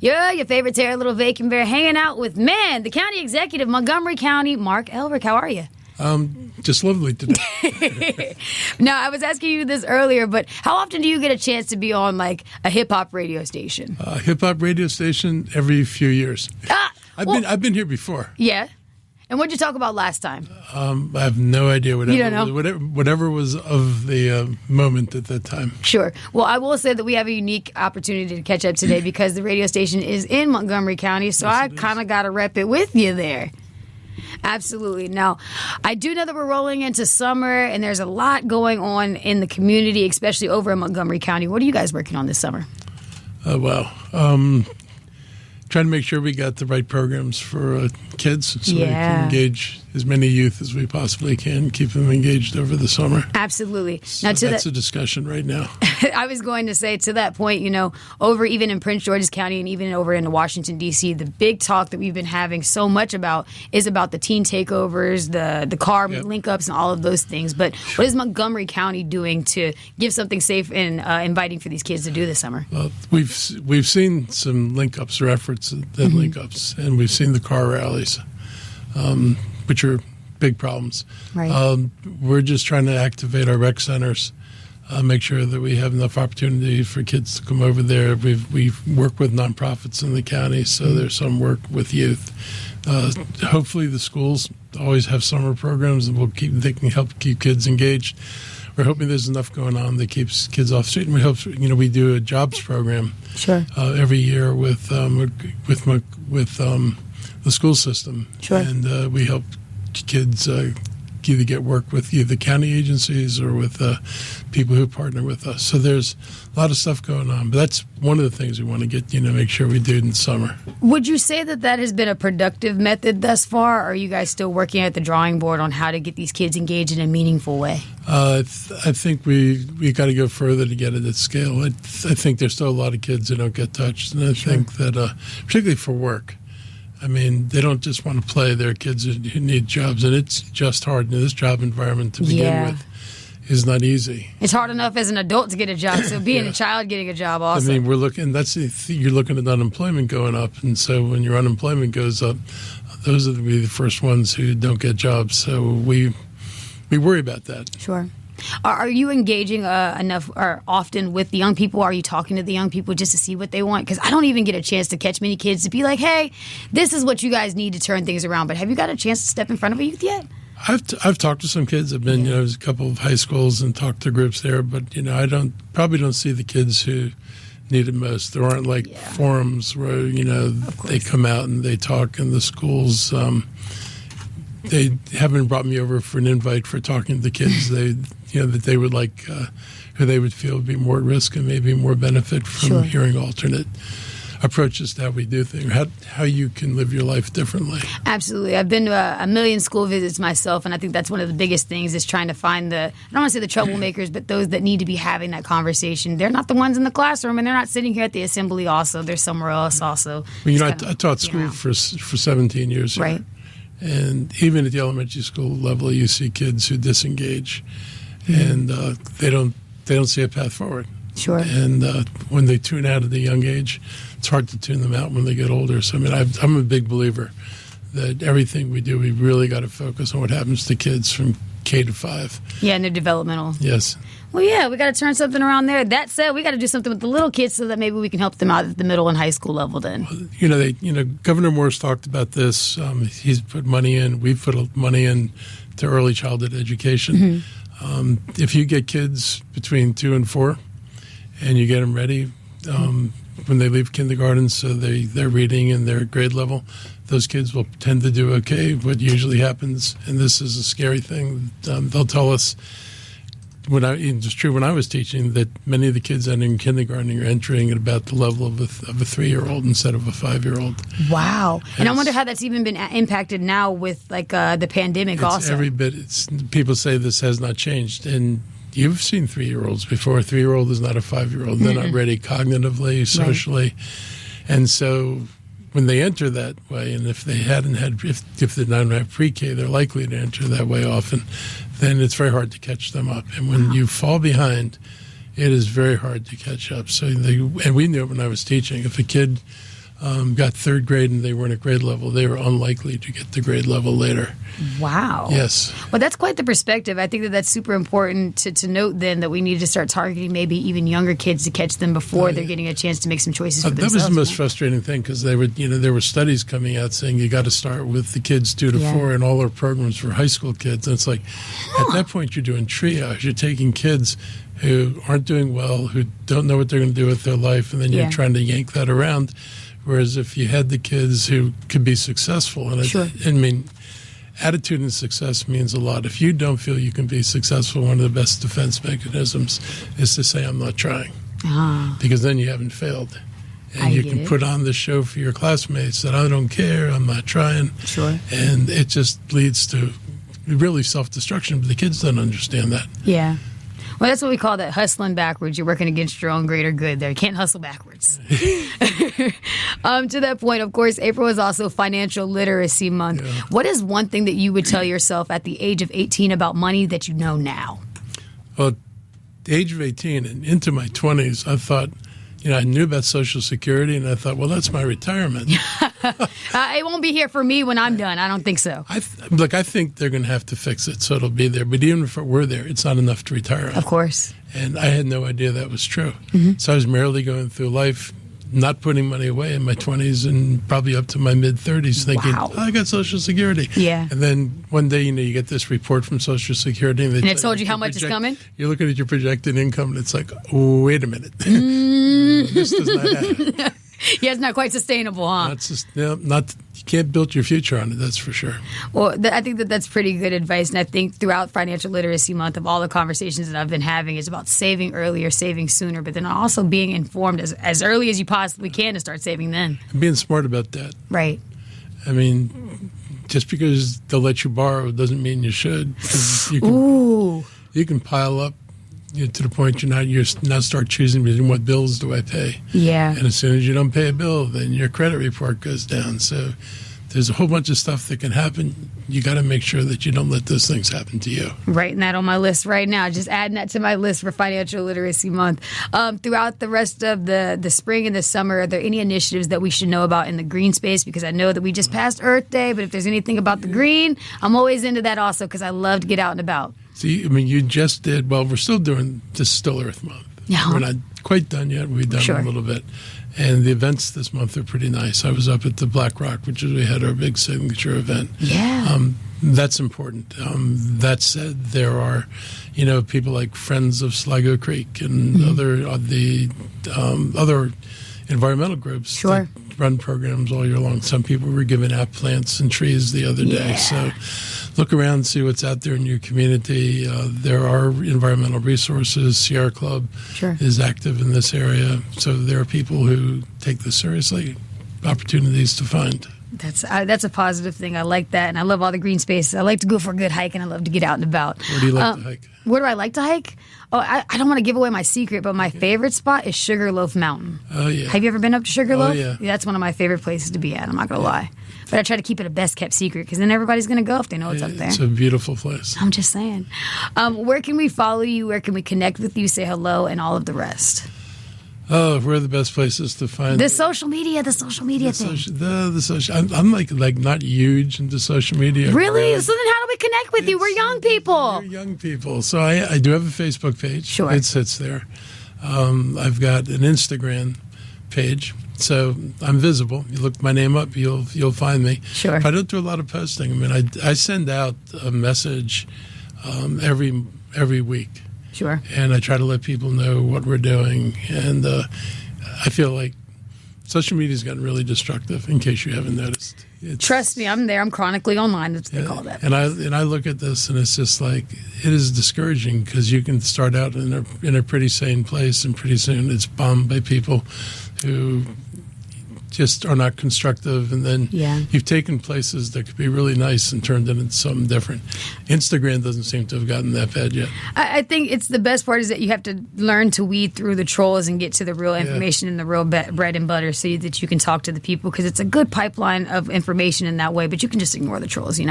Your favorite terror, little vacant bear, hanging out with, the County Executive, Montgomery County, Marc Elrich. How are you? Just lovely today. Now, I was asking you this earlier, but how often do you get a chance to be on, like, a hip-hop radio station? Hip-hop radio station every few years. I've been here before. Yeah? And what did you talk about last time? I have no idea. You don't know? Whatever was of the moment at that time. Sure. Well, I will say that we have a unique opportunity to catch up today because the radio station is in Montgomery County, so I kind of got to rep it with you there. Absolutely. Now, I do know that we're rolling into summer, and there's a lot going on in the community, especially over in Montgomery County. What are you guys working on this summer? Trying to make sure we got the right programs for kids so we can engage as many youth as we possibly can, keep them engaged over the summer. Absolutely. So now, that's a discussion right now. I was going to say, to that point, over even in Prince George's County and even over in Washington, D.C., the big talk that we've been having so much about is about the teen takeovers, the car link-ups, and all of those things. But what is Montgomery County doing to give something safe and inviting for these kids to do this summer? Well, we've seen some link-ups or efforts at link-ups, and we've seen the car rallies, which are big problems. Right. We're just trying to activate our rec centers, make sure that we have enough opportunity for kids to come over there. We've worked with nonprofits in the county, so there's some work with youth. Hopefully the schools always have summer programs, and they can help keep kids engaged. We're hoping there's enough going on that keeps kids off street, and we hope we do a jobs program every year with the school system, and we help kids either get work with either county agencies or with people who partner with us. So there's a lot of stuff going on, but that's one of the things we want to get, make sure we do in the summer. Would you say that has been a productive method thus far, or are you guys still working at the drawing board on how to get these kids engaged in a meaningful way? I think we got to go further to get it at scale. I think there's still a lot of kids who don't get touched, and I think that particularly for work, they don't just want to play. There are kids who need jobs, and it's just hard. This job environment to begin with is not easy. It's hard enough as an adult to get a job, so being a child getting a job also. We're looking. You're looking at unemployment going up, and so when your unemployment goes up, those are the first ones who don't get jobs. So we worry about that. Sure. Are you engaging enough or often with the young people? Are you talking to the young people just to see what they want? Because I don't even get a chance to catch many kids to be like, hey, this is what you guys need to turn things around. But have you got a chance to step in front of a youth yet? I've talked to some kids. I've been, a couple of high schools and talked to groups there. But, I probably don't see the kids who need it most. There aren't forums where, they come out and they talk in the schools. They haven't brought me over for an invite for talking to the kids. That they would like, who they would feel would be more at risk and maybe more benefit from hearing alternate approaches to how we do things, how you can live your life differently. Absolutely. I've been to a million school visits myself, and I think that's one of the biggest things is trying to find I don't want to say the troublemakers, but those that need to be having that conversation. They're not the ones in the classroom, and they're not sitting here at the assembly also. They're somewhere else also. I taught school for 17 years here. Right. And even at the elementary school level, you see kids who disengage, and they don't see a path forward. Sure. And when they tune out at a young age, it's hard to tune them out when they get older. So I'm a big believer that everything we do, we really got to focus on what happens to kids from K to 5. Yeah, and they're developmental. Yes. Well, yeah, we got to turn something around there. That said, we got to do something with the little kids so that maybe we can help them out at the middle and high school level then. Governor Moore's talked about this. He's put money in. We've put money in to early childhood education. If you get kids between 2 and 4 and you get them ready when they leave kindergarten, so they're reading and they're at grade level, those kids will tend to do okay. What usually happens, and this is a scary thing, they'll tell us, it's true when I was teaching, that many of the kids entering kindergarten are entering at about the level of a 3-year-old instead of a 5-year-old. Wow. And I wonder how that's even been impacted now with the pandemic also. Every bit. People say this has not changed. And you've seen 3-year-olds before. A 3-year-old is not a 5-year-old. They're not ready cognitively, socially. Right. And so when they enter that way, and if they don't have pre-K, they're likely to enter that way often, then it's very hard to catch them up. And when you fall behind, it is very hard to catch up. So and we knew it when I was teaching. If a kid got third grade and they weren't at grade level, they were unlikely to get to grade level later. Wow. Yes. Well, that's quite the perspective. I think that that's super important to note then that we need to start targeting maybe even younger kids to catch them before they're getting a chance to make some choices for themselves. That was the most frustrating thing because they would, there were studies coming out saying you got to start with the kids 2 to 4 and all our programs for high school kids. And it's like, at that point, you're doing triage. You're taking kids who aren't doing well, who don't know what they're going to do with their life, and then you're trying to yank that around. Whereas if you had the kids who could be successful, and I mean, attitude and success means a lot. If you don't feel you can be successful, one of the best defense mechanisms is to say, I'm not trying. Because then you haven't failed. And you can put on the show for your classmates that I don't care, I'm not trying. Sure. And it just leads to really self-destruction, but the kids don't understand that. Yeah. Well, that's what we call that hustling backwards. You're working against your own greater good there. You can't hustle backwards. To that point, of course, April is also Financial Literacy Month. Yeah. What is one thing that you would tell yourself at the age of 18 about money that you know now? Well, at the age of 18 and into my 20s, I thought, I knew about Social Security, and I thought, well, that's my retirement. It won't be here for me when I'm done. I don't think so. I think they're going to have to fix it so it'll be there. But even if it were there, it's not enough to retire on. Of course. And I had no idea that was true. Mm-hmm. So I was merely going through life, not putting money away in my 20s and probably up to my mid-30s thinking, I got Social Security. Yeah. And then one day, you get this report from Social Security. And it told you how much is coming? You're looking at your projected income, and it's like, oh, wait a minute. This does not happen. Yeah, it's not quite sustainable, huh? You can't build your future on it, that's for sure. Well, I think that's pretty good advice. And I think throughout Financial Literacy Month, of all the conversations that I've been having, it's about saving earlier, saving sooner, but then also being informed as early as you possibly can to start saving then. And being smart about that. Right. I mean, just because they'll let you borrow doesn't mean you should. You can pile up to the point you now start choosing between what bills do I pay. Yeah. And as soon as you don't pay a bill, then your credit report goes down. So there's a whole bunch of stuff that can happen. You got to make sure that you don't let those things happen to you. Writing that on my list right now. Just adding that to my list for Financial Literacy Month. Throughout the rest of the spring and the summer, are there any initiatives that we should know about in the green space? Because I know that we just passed Earth Day, but if there's anything about the green, I'm always into that also because I love to get out and about. See, I mean, you just did, well, we're still doing, this is still Earth Month. Yeah. We're not quite done yet. We've done a little bit. And the events this month are pretty nice. I was up at the Black Rock, which is we had our big signature event. Yeah. That's important. That said, there are, people like Friends of Sligo Creek and other environmental groups that run programs all year long. Some people were giving out plants and trees the other day. So look around and see what's out there in your community. There are environmental resources. Sierra Club is active in this area. So there are people who take this seriously, opportunities to find. That's a positive thing. I like that. And I love all the green spaces. I like to go for a good hike, and I love to get out and about. Where do you like to hike? Where do I like to hike? Oh, I don't want to give away my secret, but my favorite spot is Sugarloaf Mountain. Oh, yeah. Have you ever been up to Sugarloaf? Oh, yeah. That's one of my favorite places to be at. I'm not going to lie. But I try to keep it a best-kept secret because then everybody's going to go if they know what's up there. It's a beautiful place. I'm just saying. Where can we follow you? Where can we connect with you, say hello, and all of the rest? Oh, where are the best places to find the social media thing? I'm like not huge into social media. Really? So then how do we connect with you? We're young people. We're young people. So I do have a Facebook page. Sure. It sits there. I've got an Instagram page. So I'm visible. You look my name up, you'll find me. Sure. But I don't do a lot of posting. I mean, I send out a message every week. Sure. And I try to let people know what we're doing. And I feel like social media's gotten really destructive, in case you haven't noticed. Trust me, I'm there. I'm chronically online. That's what they call that. And I look at this, and it's just like, it is discouraging because you can start out in a pretty sane place, and pretty soon it's bombed by people who just are not constructive, and then you've taken places that could be really nice and turned it into something different. Instagram doesn't seem to have gotten that bad yet. I think it's the best part is that you have to learn to weed through the trolls and get to the real information and the real bread and butter so that you can talk to the people, because it's a good pipeline of information in that way, but you can just ignore the trolls, You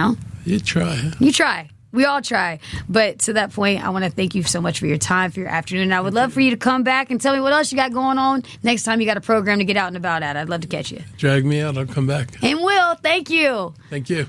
try. Huh? You try. We all try. But to that point, I want to thank you so much for your time, for your afternoon. And I would love for you to come back and tell me what else you got going on next time you got a program to get out and about at. I'd love to catch you. Drag me out, I'll come back. And will. Thank you. Thank you.